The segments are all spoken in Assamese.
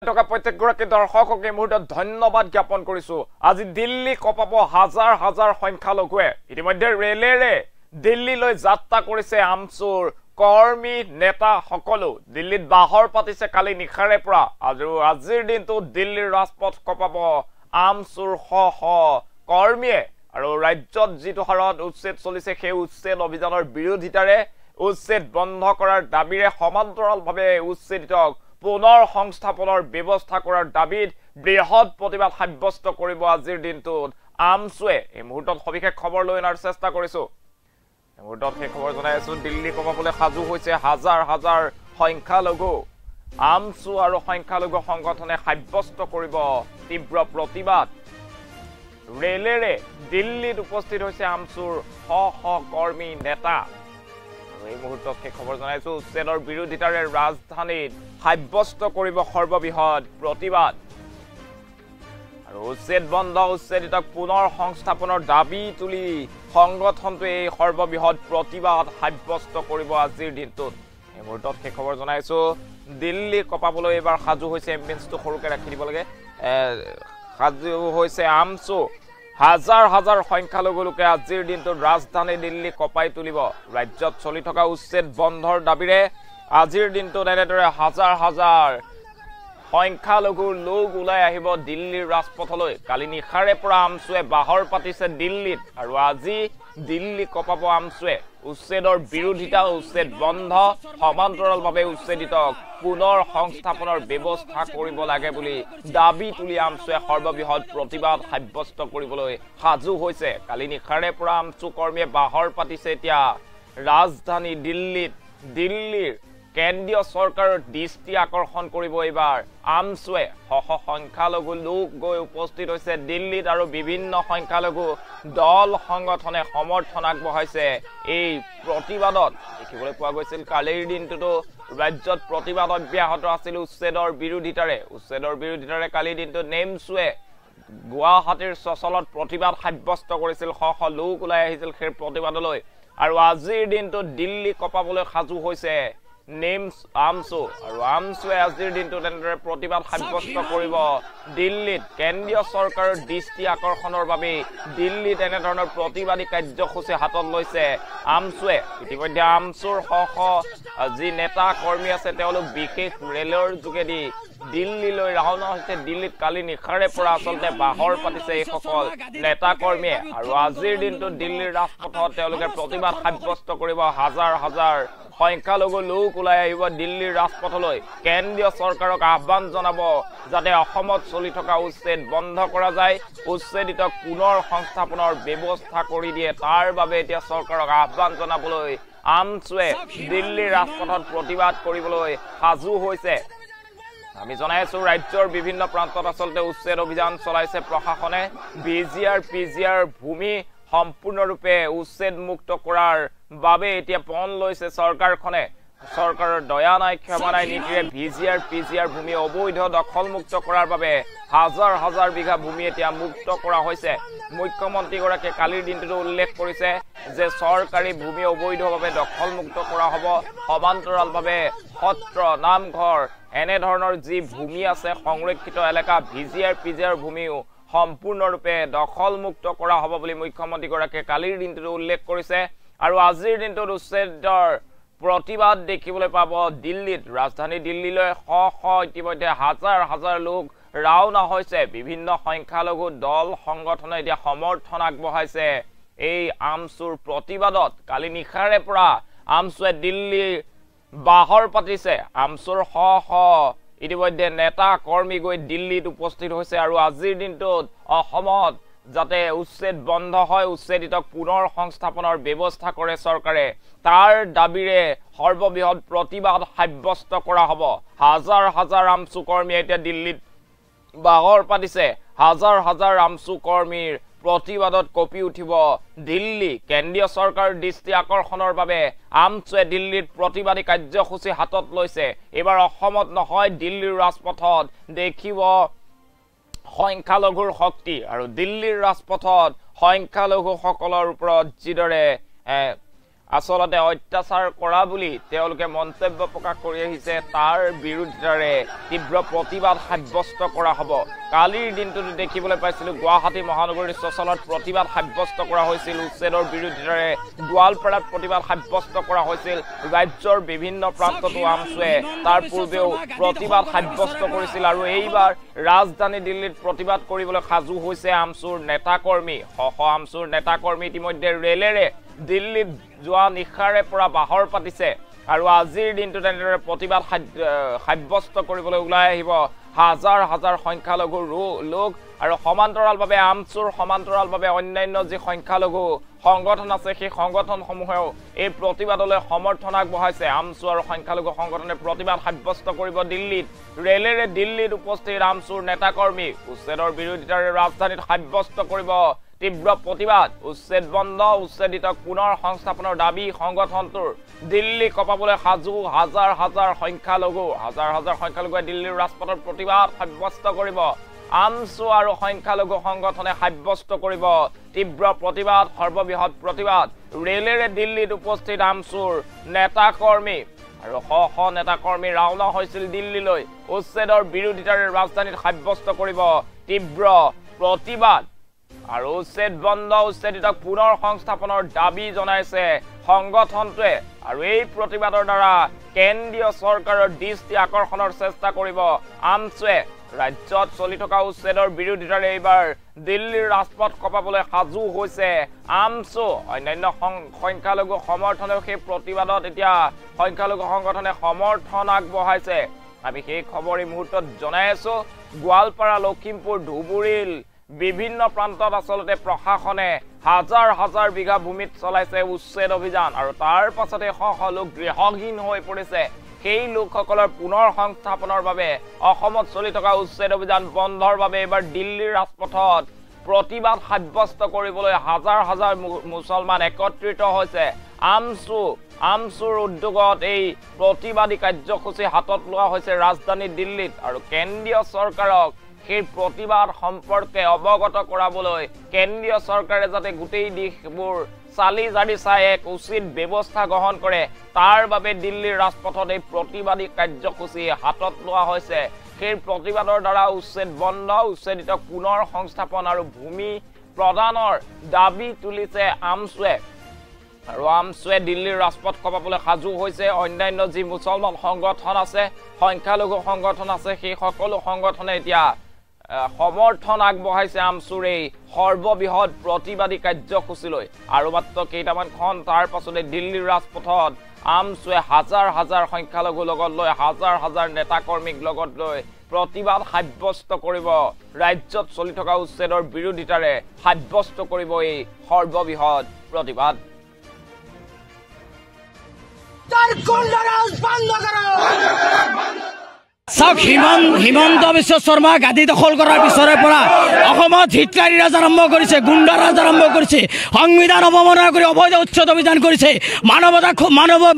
টকা প্ৰত্যেকগৰাকী দৰ্শকক এই মুহূৰ্তত ধন্যবাদ জ্ঞাপন কৰিছো। আজি দিল্লী কপাব হাজাৰ হাজাৰ সংখ্যালঘুৱে ইতিমধ্যে ৰেলেৰে দিল্লীলৈ যাত্ৰা কৰিছে আমচুৰ কৰ্মী নেতা সকলো। দিল্লীত বাহৰ পাতিছে কালি নিশাৰে পৰা আৰু আজিৰ দিনটো দিল্লীৰ ৰাজপথ কপাব আমচুৰ শ কৰ্মীয়ে আৰু ৰাজ্যত যিটো হাৰত উচ্ছেদ চলিছে সেই উচ্ছেদ অভিযানৰ বিৰোধিতাৰে উচ্ছেদ বন্ধ কৰাৰ দাবীৰে সমান্তৰালভাৱে উচ্ছেদিতক পুনৰ সংস্থাপনৰ ব্যৱস্থা কৰাৰ দাবীত বৃহৎ প্ৰতিবাদ সাব্যস্ত কৰিব আজিৰ দিনটোত আমচুৱে। এই মুহূৰ্তত সবিশেষ খবৰ লৈ অনাৰ চেষ্টা কৰিছো। এই মুহূৰ্তত সেই খবৰ জনাই আছো দিল্লী কপাবলৈ সাজু হৈছে হাজাৰ হাজাৰ সংখ্যালঘু। আমচু আৰু সংখ্যালঘু সংগঠনে সাব্যস্ত কৰিব তীব্ৰ প্ৰতিবাদ। ৰেলেৰে দিল্লীত উপস্থিত হৈছে আমচুৰ শ কৰ্মী নেতা। এই মুহূৰ্তত সেই খবৰ জনাইছো উচ্ছেদৰ বিৰোধিতাৰে ৰাজধানীত সাব্যস্ত কৰিব সৰ্ববৃহৎ প্ৰতিবাদ আৰু উচ্ছেদ বন্ধ উচ্ছেদিতক পুনৰ সংস্থাপনৰ দাবী তুলি সংগঠনটোৱে এই সৰ্ববৃহৎ প্ৰতিবাদ সাব্যস্ত কৰিব আজিৰ দিনটোত। এই মুহূৰ্তত সেই খবৰ জনাইছো দিল্লী কপাবলৈ এইবাৰ সাজু হৈছে এম্বুলেন্সটো সৰুকে ৰাখি দিব লাগে। সাজু হৈছে আমচু। হাজাৰ হাজাৰ সংখ্যালঘু লোকে আজিৰ দিনটোত ৰাজধানী দিল্লী কপাই তুলিব। ৰাজ্যত চলি থকা উচ্ছেদ বন্ধৰ দাবীৰে আজিৰ দিনটোত এনেদৰে হাজাৰ হাজাৰ সংখ্যালঘুৰ লোক ওলাই আহিব দিল্লীৰ ৰাজপথলৈ। কালি নিশাৰে পৰা আমচুৱে বাহৰ পাতিছে দিল্লীত আৰু আজি দিল্লী কপাব আমচুৱে। উচ্ছেদৰ বিৰোধিতা উচ্ছেদ বন্ধ সমান্তৰালভাৱে উচ্ছেদিতক পুনৰ সংস্থাপনৰ ব্যৱস্থা কৰিব লাগে বুলি দাবী তুলি আমচুৱে সৰ্ববৃহৎ প্ৰতিবাদ সাব্যস্ত কৰিবলৈ সাজু হৈছে। কালি নিশাৰে পৰা আমচু কৰ্মীয়ে বাহৰ পাতিছে এতিয়া ৰাজধানী দিল্লীত। দিল্লীৰ কেন্দ্ৰীয় চৰকাৰৰ দৃষ্টি আকৰ্ষণ কৰিব এইবাৰ আমচুৱে। সংখ্যালঘু লোক গৈ উপস্থিত হৈছে দিল্লীত আৰু বিভিন্ন সংখ্যালঘু দল সংগঠনে সমৰ্থন আগবঢ়াইছে এই প্ৰতিবাদত। দেখিবলৈ পোৱা গৈছিল কালিৰ দিনটোতো ৰাজ্যত প্ৰতিবাদ অব্যাহত আছিল উচ্ছেদৰ বিৰোধিতাৰে কালিৰ দিনটোত নেমচুৱে গুৱাহাটীৰ চচলত প্ৰতিবাদ সাব্যস্ত কৰিছিল। লোক ওলাই আহিছিল সেই প্ৰতিবাদলৈ আৰু আজিৰ দিনটোত দিল্লী কপাবলৈ সাজু হৈছে আমচু আৰু আমচুৱে আজিৰ দিনটোত এনেদৰে প্ৰতিবাদ সাব্যস্ত কৰিব দিল্লীত। কেন্দ্ৰীয় চৰকাৰৰ দৃষ্টি আকৰ্ষণৰ বাবে দিল্লীত এনেধৰণৰ প্ৰতিবাদী কাৰ্যসূচী হাতত লৈছে আমচুৱে। ইতিমধ্যে আমচুৰ শ যি নেতা কৰ্মী আছে তেওঁলোক বিশেষ ৰেলৰ যোগেদি দিল্লীলৈ ৰাওনা হৈছে। দিল্লীত কালি নিশাৰে পৰা আচলতে বাহৰ পাতিছে এইসকল নেতা কৰ্মীয়ে আৰু আজিৰ দিনটোত দিল্লীৰ ৰাজপথত তেওঁলোকে প্ৰতিবাদ সাব্যস্ত কৰিব। হাজাৰ হাজাৰ সংখ্যালঘু লোক ওলাই আহিব দিল্লীৰ ৰাজপথলৈ। কেন্দ্ৰীয় চৰকাৰক আহ্বান জনাব যাতে অসমত চলি থকা উচ্ছেদ বন্ধ কৰা যায়, উচ্ছেদিতক পুনৰ সংস্থাপনৰ ব্যৱস্থা কৰি দিয়ে। তাৰ বাবে এতিয়া চৰকাৰক আহ্বান জনাবলৈ আমচুৱে দিল্লীৰ ৰাজপথত প্ৰতিবাদ কৰিবলৈ সাজু হৈছে। আমি জনাই আছো ৰাজ্যৰ বিভিন্ন প্ৰান্তত আচলতে উচ্ছেদ অভিযান চলাইছে প্ৰশাসনে। পিজিআৰ ভূমি সম্পূৰ্ণৰূপে উচ্ছেদ মুক্ত কৰাৰ বাবে এতিয়া পণ লৈছে চৰকাৰখনে। চৰকাৰৰ দয়া নাই ক্ষমা নাই নীতিৰে পিজিআৰ ভূমি অবৈধ দখলমুক্ত কৰাৰ বাবে হাজাৰ হাজাৰ বিঘা ভূমি এতিয়া মুক্ত কৰা হৈছে। মুখ্যমন্ত্ৰীগৰাকীয়ে কালিৰ দিনটোতো উল্লেখ কৰিছে যে চৰকাৰী ভূমি অবৈধভাৱে দখলমুক্ত কৰা হ'ব। সমান্তৰালভাৱে সত্ৰ নামঘৰ এনেধৰণৰ যি ভূমি আছে সংৰক্ষিত এলেকা পিজিআৰ ভূমিও সম্পূৰ্ণৰূপে দখলমুক্ত কৰা হ'ব বুলি মুখ্যমন্ত্ৰীগৰাকীয়ে কালিৰ দিনটোতো উল্লেখ কৰিছে। আৰু আজিৰ দিনটোত উচ্ছেদৰ প্ৰতিবাদ দেখিবলৈ পাব দিল্লীত। ৰাজধানী দিল্লীলৈ শ ইতিমধ্যে হাজাৰ হাজাৰ লোক ৰাওনা হৈছে। বিভিন্ন সংখ্যালঘু দল সংগঠনে এতিয়া সমৰ্থন আগবঢ়াইছে এই আমচুৰ প্ৰতিবাদত। কালি নিশাৰে পৰা আমচুৱে দিল্লীৰ বাহৰ পাতিছে। আমচুৰ শ ইতিমধ্যে নেতা কৰ্মী গৈ দিল্লীত উপস্থিত হৈছে আৰু আজিৰ দিনটোত অসমত যাতে উচ্ছেদ বন্ধ হয়, উচ্ছেদিতক পুনৰ সংস্থাপনৰ ব্যৱস্থা কৰে চৰকাৰে, তাৰ দাবীৰে সৰ্ববৃহৎ প্ৰতিবাদ সাব্যস্ত কৰা হ'ব। হাজাৰ হাজাৰ আমচু কৰ্মীয়ে এতিয়া দিল্লীত বাহৰ পাতিছে। হাজাৰ হাজাৰ আমচু কৰ্মীৰ প্ৰতিবাদত কঁপি উঠিব দিল্লী। কেন্দ্ৰীয় চৰকাৰৰ দৃষ্টি আকৰ্ষণৰ বাবে আমচুৱে দিল্লীত প্ৰতিবাদী কাৰ্যসূচী হাতত লৈছে। এইবাৰ অসমত নহয় দিল্লীৰ ৰাজপথত দেখিব সংখ্যালঘুৰ শক্তি আৰু দিল্লীৰ ৰাজপথত সংখ্যালঘুসকলৰ ওপৰত যিদৰে আসলতে অত্যাচাৰ কৰা বুলি তেওঁলোকে মন্তব্য প্ৰকাশ কৰি আহিছে তাৰ বিৰুদ্ধে তীব্ৰ প্ৰতিবাদ সাব্যস্ত কৰা হ'ব কালিৰ দিনটোতে দেখিবলৈ পাইছিলো গুৱাহাটী মহানগৰীৰ শ্মশানত প্ৰতিবাদ সাব্যস্ত কৰা হৈছিল উচ্ছেদৰ বিৰুদ্ধে গোৱালপাৰাত প্ৰতিবাদ সাব্যস্ত কৰা হৈছিল ৰাজ্যৰ বিভিন্ন প্ৰান্ততো আমছুৱে তাৰ পূৰ্বেও প্ৰতিবাদ সাব্যস্ত কৰিছিল আৰু এইবাৰ ৰাজধানী দিল্লীত প্ৰতিবাদ কৰিবলৈ সাজু হৈছে আমছুৰ নেতাকৰ্মী আমছুৰ নেতাকৰ্মী ইতিমধ্যে ৰেলেৰে দিল্লীত যোৱা নিশাৰে পৰা বাহৰ পাতিছে আৰু আজিৰ দিনটোত এনেদৰে প্ৰতিবাদ সাব্যস্ত কৰিবলৈ ওলাই আহিব হাজাৰ হাজাৰ সংখ্যালঘু লোক আৰু সমান্তৰালভাৱে আমছুৰ সমান্তৰালভাৱে অন্যান্য যি সংখ্যালঘু সংগঠন আছে সেই সংগঠনসমূহেও এই প্ৰতিবাদলৈ সমৰ্থন আগবঢ়াইছে আমছু আৰু সংখ্যালঘু সংগঠনে প্ৰতিবাদ সাব্যস্ত কৰিব দিল্লীত ৰেলেৰে দিল্লীত উপস্থিত আমছুৰ নেতাকৰ্মী উচ্ছেদৰ বিৰোধিতাৰে ৰাজধানীত সাব্যস্ত কৰিব তীব্ৰ প্ৰতিবাদ উচ্ছেদ বন্ধ উচ্ছেদিতক পুনৰ সংস্থাপনৰ দাবী সংগঠনটোৰ দিল্লী কপাবলৈ সাজু হাজাৰ হাজাৰ সংখ্যালঘুৱে দিল্লীৰ ৰাজপথত প্ৰতিবাদ সাব্যস্ত কৰিব আমছু আৰু সংখ্যালঘু সংগঠনে সাব্যস্ত কৰিব তীব্ৰ প্ৰতিবাদ সৰ্ববৃহৎ প্ৰতিবাদ ৰেলেৰে দিল্লীত উপস্থিত আমছুৰ নেতাকৰ্মী আৰু শ নেতাকৰ্মী ৰাওনা হৈছিল দিল্লীলৈ উচ্ছেদৰ বিৰোধিতাৰে ৰাজধানীত সাব্যস্ত কৰিব তীব্ৰ প্ৰতিবাদ আৰু উচ্ছেদ বন্ধ উচ্ছেদিতক পুনৰ সংস্থাপনৰ দাবী জনাইছে সংগঠনটোৱে আৰু এই প্ৰতিবাদৰ দ্বাৰা কেন্দ্ৰীয় চৰকাৰৰ দৃষ্টি আকৰ্ষণৰ চেষ্টা কৰিব আমছুৱে ৰাজ্যত চলি থকা উচ্ছেদৰ বিৰোধিতাৰে এইবাৰ দিল্লীৰ ৰাজপথ কপাবলৈ সাজু হৈছে আমছু অন্যান্য সংখ্যালঘু সমৰ্থনেও সেই প্ৰতিবাদত এতিয়া সংখ্যালঘু সংগঠনে সমৰ্থন আগবঢ়াইছে আমি সেই খবৰ এই মুহূৰ্তত জনাই আছো গোৱালপাৰা লখিমপুৰ ধুবুৰীৰ বিভিন্ন প্ৰান্তত আসলতে প্ৰশাসনে হাজাৰ হাজাৰ বিঘা ভূমিত চলাইছে উচ্ছেদ অভিযান আৰু তাৰ পাছতে শ লোক গৃহহীন হৈ পৰিছে সেই লোকসকলৰ পুনৰ সংস্থাপনৰ বাবে অসমত চলি থকা উচ্ছেদ অভিযান বন্ধৰ বাবে এবাৰ দিল্লীৰ ৰাজপথত প্ৰতিবাদ সাব্যস্ত কৰিবলৈ হাজাৰ হাজাৰ মুছলমান একত্ৰিত হৈছে আমছুৰ উদ্যোগত এই প্ৰতিবাদী কাৰ্যসূচী হাতত লোৱা হৈছে ৰাজধানী দিল্লীত আৰু কেন্দ্ৰীয় চৰকাৰক সেই প্ৰতিবাদ সম্পৰ্কে অৱগত কৰাবলৈ কেন্দ্ৰীয় চৰকাৰে যাতে গোটেই দিশবোৰ চালি জাৰি চাই এক উচিত ব্যৱস্থা গ্ৰহণ কৰে তাৰ বাবে দিল্লীৰ ৰাজপথত এই প্ৰতিবাদী কাৰ্যসূচী হাতত লোৱা হৈছে সেই প্ৰতিবাদৰ দ্বাৰা উচ্ছেদ বন্ধ উচ্ছেদিতক পুনৰ সংস্থাপন আৰু ভূমি প্ৰদানৰ দাবী তুলিছে আমছুৱে আৰু আমছুৱে দিল্লীৰ ৰাজপথ কপাবলৈ সাজু হৈছে অন্যান্য যি মুছলমান সংগঠন আছে সংখ্যালঘু সংগঠন আছে সেই সকলো সংগঠনে এতিয়া সমৰ্থন আগবঢ়াইছে আমছুৰ এই সৰ্ববৃহৎ প্ৰতিবাদী কাৰ্যসূচীলৈ আৰু মাত্ৰ কেইটামান তাৰ পাছতে দিল্লীৰ ৰাজপথত আমছুৱে হাজাৰ হাজাৰ সংখ্যালঘু লগত লৈ হাজাৰ হাজাৰ নেতাকৰ্মীক লগত লৈ প্ৰতিবাদ সাব্যস্ত কৰিব ৰাজ্যত চলি থকা উচ্ছেদৰ বিৰোধিতাৰে সাব্যস্ত কৰিব এই সৰ্ববৃহৎ প্ৰতিবাদ চাওক হিমন্ত বিশ্ব শৰ্মা গাদী দখল কৰাৰ পিছৰে পৰা অসমত হিটলাৰী ৰাজ আৰম্ভ কৰিছে গুণ্ডা ৰাজ আৰম্ভ কৰিছে সংবিধান অৱমাননা কৰি অবৈধ উচ্ছেদ অভিযান কৰিছে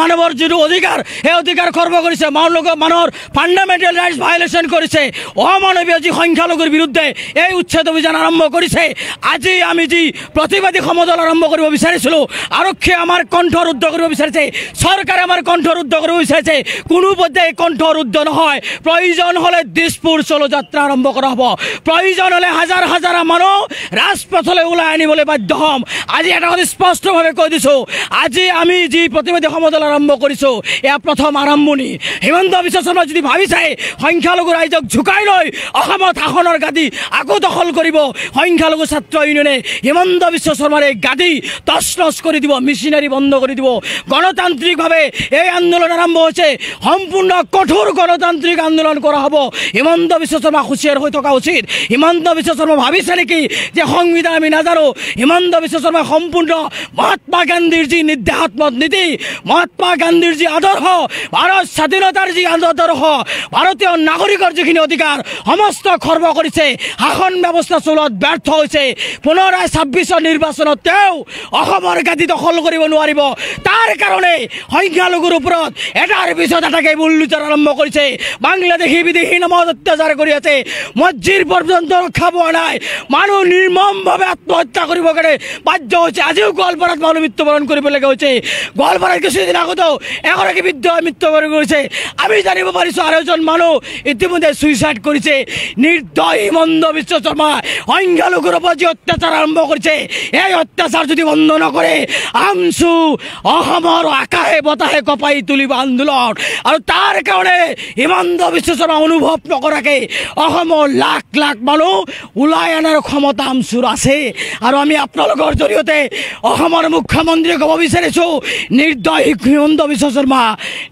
মানৱৰ যিটো অধিকাৰ সেই অধিকাৰ খৰ্ব কৰিছে মানুহৰ ফাণ্ডামেণ্টেল ৰাইটছ ভায়লেশ্যন কৰিছে অমানৱীয় যি সংখ্যালঘুৰ বিৰুদ্ধে এই উচ্ছেদ অভিযান আৰম্ভ কৰিছে আজি আমি যি প্ৰতিবাদী সমদল আৰম্ভ কৰিব বিচাৰিছিলোঁ আৰক্ষীয়ে আমাৰ কণ্ঠ ৰুদ্ধ কৰিব বিচাৰিছে চৰকাৰে আমাৰ কণ্ঠ ৰুদ্ধ কৰিব বিচাৰিছে কোনো পৰ্যায়ে কণ্ঠ ৰুদ্ধ নহয় প্ৰয়োজন হলে দিছপুৰ চলো যাত্ৰা আৰম্ভ কৰা হ'ব প্ৰয়োজন হলে হাজাৰ হাজাৰ মানুহ ৰাজপথলৈ ওলাই আনিবলৈ বাধ্য হ'ম আজি এটা কথা স্পষ্টভাৱে কৈ দিছোঁ আজি আমি যি প্ৰতিবাদী সমদল আৰম্ভ কৰিছোঁ এয়া প্ৰথম আৰম্ভণি হিমন্ত বিশ্ব শৰ্মা যদি ভাবি চাই সংখ্যালঘু ৰাইজক ঝুকাই লৈ অসমত শাসনৰ গাদী আকৌ দখল কৰিব সংখ্যালঘু ছাত্ৰ ইউনিয়নে হিমন্ত বিশ্ব শৰ্মাৰ এই গাদী তছনছ কৰি দিব মিচিনাৰী বন্ধ কৰি দিব গণতান্ত্ৰিকভাৱে এই আন্দোলন আৰম্ভ হৈছে সম্পূৰ্ণ কঠোৰ গণতান্ত্ৰিক আন্দোলন কৰা হ'ব হিমন্ত বিশ্ব শৰ্মা হুঁচিয়াৰ হৈ থকা উচিত হিমন্ত বিশ্ব শৰ্মা ভাবিছে নেকি যে সংবিধান আমি নাজানো হিমন্ত বিশ্ব শৰ্মা সম্পূৰ্ণ মহাত্মা গান্ধীৰ যি নিৰ্দেশাত্মক নীতি মহাত্মা গান্ধীৰ যি আদৰ্শ ভাৰত স্বাধীনতাৰ যি আদৰ্শ ভাৰতীয় নাগৰিকৰ যিখিনি অধিকাৰ সমস্ত খৰ্ব কৰিছে শাসন ব্যৱস্থা চলোৱাত ব্যৰ্থ হৈছে পুনৰাই ২৬ নিৰ্বাচনত তেওঁ অসমৰ গাদী দখল কৰিব নোৱাৰিব তাৰ কাৰণে সংখ্যালঘুৰ ওপৰত এটাৰ পিছত এটাকে বুল্লুচাৰ আৰম্ভ কৰিছে বাংলাদেশী বিদেশী নামত অত্যাচাৰ কৰি আছে মছজিদ পৰ্যন্ত ৰক্ষা পোৱা নাই মানুহ নিৰ্মমভাৱে আত্মহত্যা কৰিব কাৰণে বাধ্য হৈছে আজিও গোৱালপাৰাত মানুহ মৃত্যুবৰণ কৰিবলগীয়া হৈছে গোৱালপাৰাত কিছুদিন আগতেও এগৰাকী বৃদ্ধ মৃত্যুবৰণ কৰিছে আমি জানিব পাৰিছোঁ আৰু এজন মানুহ ইতিমধ্যে ছুইচাইড কৰিছে নিৰ্দয় হিমন্ত বিশ্ব শৰ্মা সংখ্যালঘুৰ ওপৰত যি অত্যাচাৰ আৰম্ভ কৰিছে এই অত্যাচাৰ যদি বন্ধ নকৰে আমচু অসমৰ আকাশে বতাহে কঁপাই তুলিব আন্দোলন আৰু তাৰ কাৰণে হিমন্ত বিশ্ব শৰ্মা অনুভৱ নকৰাকৈ অসমৰ লাখ লাখ মানুহ ওলাই অনাৰ ক্ষমতা আমচুৰ আছে আৰু আমি আপোনালোকৰ জৰিয়তে অসমৰ মুখ্যমন্ত্ৰীয়ে ক'ব বিচাৰিছোঁ নিৰ্দয় হিমন্ত বিশ্ব শৰ্মা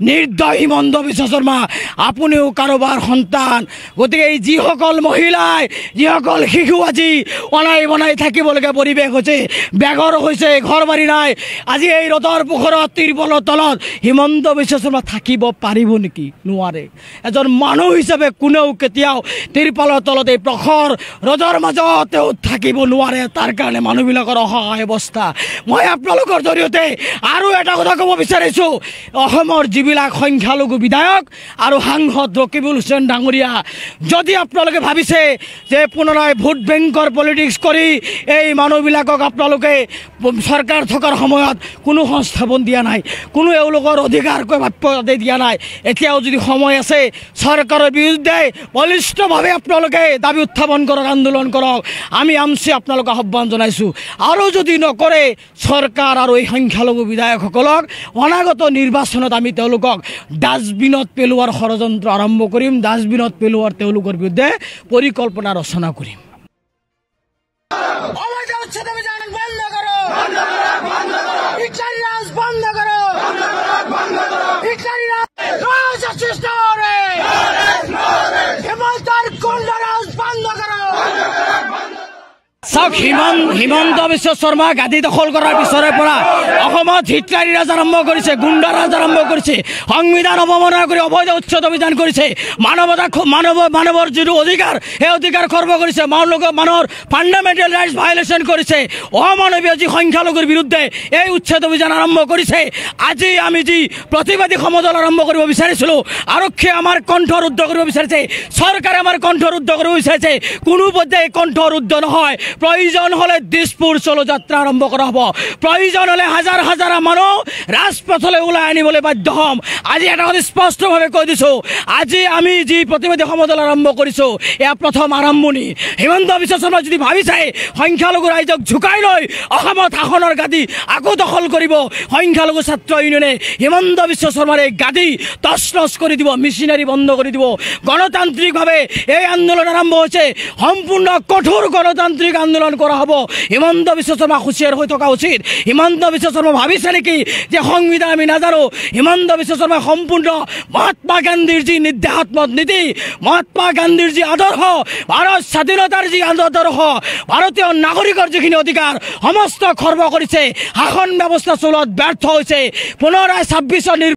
নিৰ্দয় হিমন্ত বিশ্ব শৰ্মা আপুনিও কাৰোবাৰ সন্তান গতিকে এই যিসকল মহিলাই যিসকল শিশু আজি অনাই বনাই থাকিবলগীয়া পৰিৱেশ হৈছে বেঘৰ হৈছে ঘৰ বাৰী নাই আজি এই ৰ'দৰ পোহৰত তিৰপলৰ তলত হিমন্ত বিশ্ব শৰ্মা থাকিব পাৰিব নেকি নোৱাৰে এজন মানুহ হিচাপে কোনেও কেতিয়াও তিৰপলৰ তলত এই প্ৰখৰ ৰ'দৰ মাজত তেওঁ থাকিব নোৱাৰে তাৰ কাৰণে মানুহবিলাকৰ অসহায় অৱস্থা মই আপোনালোকৰ জৰিয়তে আৰু এটা কথা ক'ব বিচাৰিছোঁ অসমৰ যিবিলাক সংখ্যালঘু বিধায়ক আৰু সাংসদ ৰকিবুল হুছেইন ডাঙৰীয়া যদি আপোনালোকে ভাবিছে যে পুনৰাই ভোট বেংকৰ পলিটিক্স কৰি এই মানুহবিলাকক আপোনালোকে চৰকাৰ থকাৰ সময়ত কোনো সংস্থাপন দিয়া নাই কোনো এওঁলোকৰ অধিকাৰকৈ প্ৰাপ্যতা দিয়া নাই এতিয়াও যদি সময় আছে চৰকাৰৰ বিৰুদ্ধে বলিষ্ঠভাৱে আপোনালোকে দাবী উত্থাপন কৰক আন্দোলন কৰক আমি আমচি আপোনালোকক আহ্বান জনাইছোঁ আৰু যদি নকৰে চৰকাৰ আৰু এই সংখ্যালঘু বিধায়কসকলক অনাগত নিৰ্বাচনত আমি তেওঁলোকক ডাষ্টবিনত পেলোৱাৰ ষড়যন্ত্ৰ আৰম্ভ কৰিম ডাষ্টবিনত পেলোৱাৰ তেওঁলোকৰ বিৰুদ্ধে পৰিকল্পনা ৰচনা কৰিম চাওক হিমন্ত বিশ্ব শৰ্মা গাদী দখল কৰাৰ পিছৰে পৰা অসমত হিটলাৰী ৰাজ আৰম্ভ কৰিছে গুণ্ডা ৰাজ আৰম্ভ কৰিছে সংবিধান অৱমাননা কৰি অবৈধ উচ্ছেদ অভিযান কৰিছে মানৱৰ যিটো অধিকাৰ সেই অধিকাৰ খৰ্ব কৰিছে মানুহৰ ফাণ্ডামেণ্টেল ৰাইটছ ভায়লেশ্যন কৰিছে অমানৱীয় যি সংখ্যালঘুৰ বিৰুদ্ধে এই উচ্ছেদ অভিযান আৰম্ভ কৰিছে আজি আমি যি প্ৰতিবাদী সমদল আৰম্ভ কৰিব বিচাৰিছিলোঁ আৰক্ষীয়ে আমাৰ কণ্ঠ ৰুদ্ধ কৰিব বিচাৰিছে চৰকাৰে আমাৰ কণ্ঠ ৰুদ্ধ কৰিব বিচাৰিছে কোনো পৰ্যায়ে কণ্ঠ ৰুদ্ধ নহয় প্ৰয়োজন হলে দিছপুৰ চলো যাত্ৰা আৰম্ভ কৰা হ'ব প্ৰয়োজন হলে হাজাৰ হাজাৰ মানুহ ৰাজপথলৈ ওলাই আনিবলৈ বাধ্য হ'ম আজি এটা কথা স্পষ্টভাৱে কৈ দিছোঁ আজি আমি যি প্ৰতিবাদী সমদল আৰম্ভ কৰিছোঁ এয়া প্ৰথম আৰম্ভণি হিমন্ত বিশ্ব শৰ্মা যদি ভাবিছে সংখ্যালঘু ৰাইজক ঝুকাই লৈ অসমত শাসনৰ গাদী আকৌ দখল কৰিব সংখ্যালঘু ছাত্ৰ ইউনিয়নে হিমন্ত বিশ্ব শৰ্মাৰ এই গাদী তছ নছ কৰি দিব মেচিনাৰী বন্ধ কৰি দিব গণতান্ত্ৰিকভাৱে এই আন্দোলন আৰম্ভ হৈছে সম্পূৰ্ণ কঠোৰ গণতান্ত্ৰিক আন্দোলন কৰা হ'ব হিমন্ত বিশ্ব শৰ্মা হুঁচিয়াৰ হৈ থকা উচিত হিমন্ত বিশ্ব শৰ্মা ভাবিছে নেকি যে সংবিধান আমি নাজানো হিমন্ত বিশ্ব শৰ্মা সম্পূৰ্ণ মহাত্মা গান্ধীৰ যি নিৰ্দেশাত্মক নীতি মহাত্মা গান্ধীৰ যি আদৰ্শ ভাৰত স্বাধীনতাৰ যি আদৰ্শ ভাৰতীয় নাগৰিকৰ যিখিনি অধিকাৰ সমস্ত খৰ্ব কৰিছে শাসন ব্যৱস্থা চলোৱাত ব্যৰ্থ হৈছে পুনৰাই ২৬